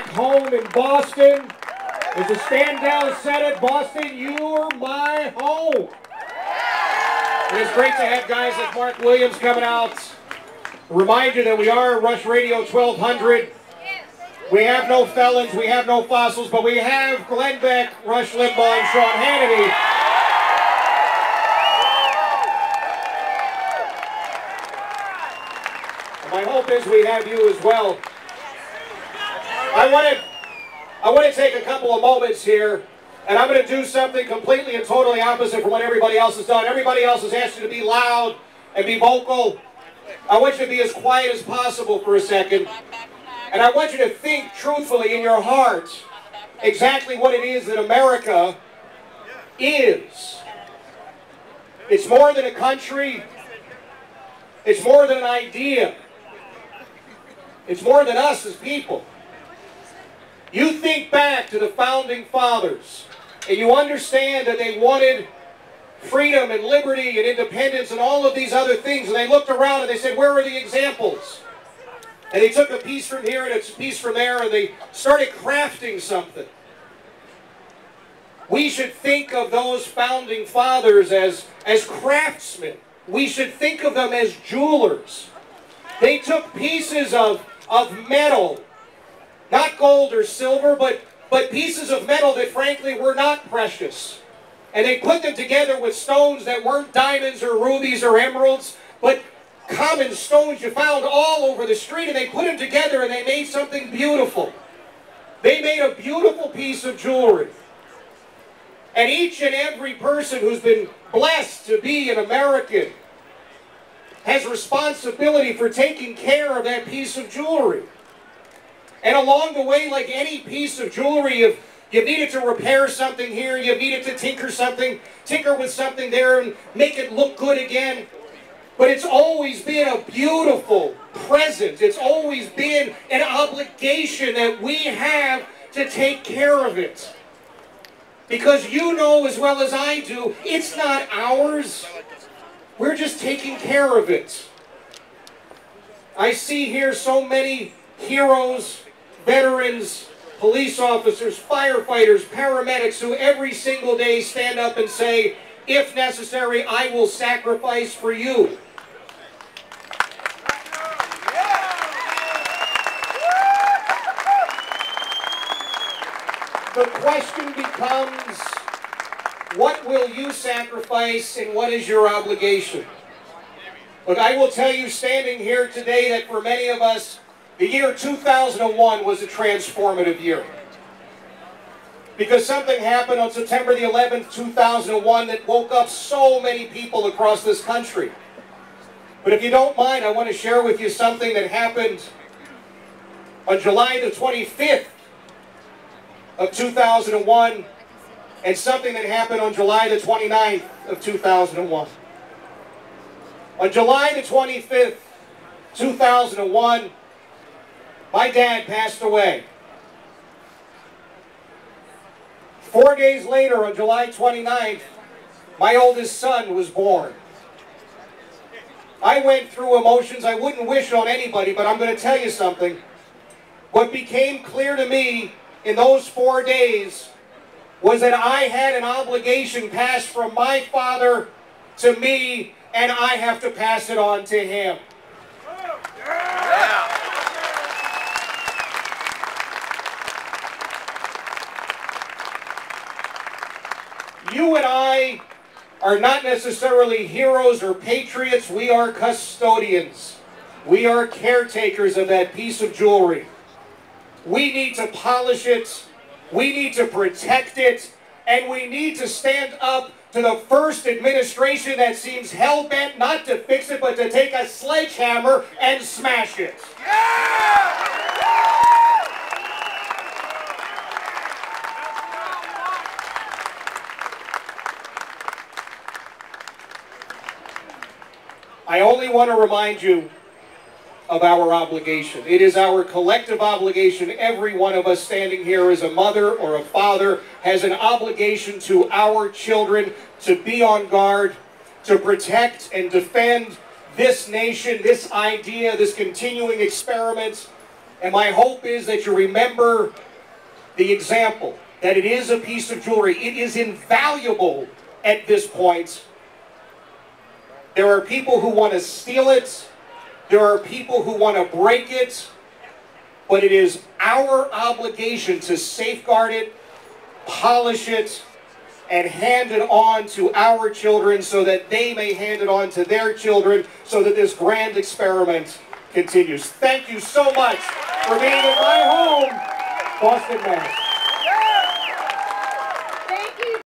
Home in Boston. It's a stand-down Senate. Boston, you're my home. And it's great to have guys like Mark Williams coming out. Remind you that we are Rush Radio 1200. We have no felons, we have no fossils, but we have Glenn Beck, Rush Limbaugh, and Sean Hannity. And my hope is we have you as well. I want to take a couple of moments here, and I'm going to do something completely and totally opposite from what everybody else has done. Everybody else has asked you to be loud and be vocal. I want you to be as quiet as possible for a second, and I want you to think truthfully in your heart exactly what it is that America is. It's more than a country. It's more than an idea. It's more than us as people. You think back to the Founding Fathers, and you understand that they wanted freedom and liberty and independence and all of these other things, and they looked around and they said, where are the examples? And they took a piece from here and a piece from there, and they started crafting something. We should think of those Founding Fathers as craftsmen. We should think of them as jewelers. They took pieces of metal, not gold or silver, but pieces of metal that frankly were not precious. And they put them together with stones that weren't diamonds or rubies or emeralds, but common stones you found all over the street, and they put them together and they made something beautiful. They made a beautiful piece of jewelry. And each and every person who's been blessed to be an American has responsibility for taking care of that piece of jewelry. And along the way, like any piece of jewelry, if you needed to repair something here, you needed to tinker with something there and make it look good again. But it's always been a beautiful present. It's always been an obligation that we have to take care of it. Because you know as well as I do, it's not ours. We're just taking care of it. I see here so many heroes, veterans, police officers, firefighters, paramedics who every single day stand up and say, if necessary, I will sacrifice for you. The question becomes, what will you sacrifice and what is your obligation? But I will tell you standing here today that for many of us, the year 2001 was a transformative year. Because something happened on September the 11th, 2001 that woke up so many people across this country. But if you don't mind, I want to share with you something that happened on July the 25th of 2001 and something that happened on July the 29th of 2001. On July the 25th, 2001, my dad passed away. 4 days later, on July 29th, my oldest son was born. I went through emotions I wouldn't wish on anybody, but I'm going to tell you something. What became clear to me in those 4 days was that I had an obligation passed from my father to me, and I have to pass it on to him. Yeah. You and I are not necessarily heroes or patriots. We are custodians. We are caretakers of that piece of jewelry. We need to polish it. We need to protect it. And we need to stand up to the first administration that seems hell-bent not to fix it, but to take a sledgehammer and smash it. Yeah! I only want to remind you of our obligation. It is our collective obligation. Every one of us standing here as a mother or a father has an obligation to our children to be on guard, to protect and defend this nation, this idea, this continuing experiment And my hope is that you remember the example, that it is a piece of jewelry. It is invaluable at this point. There are people who want to steal it. There are people who want to break it. But it is our obligation to safeguard it, polish it, and hand it on to our children so that they may hand it on to their children so that this grand experiment continues. Thank you so much for being in my home, Boston, Mass.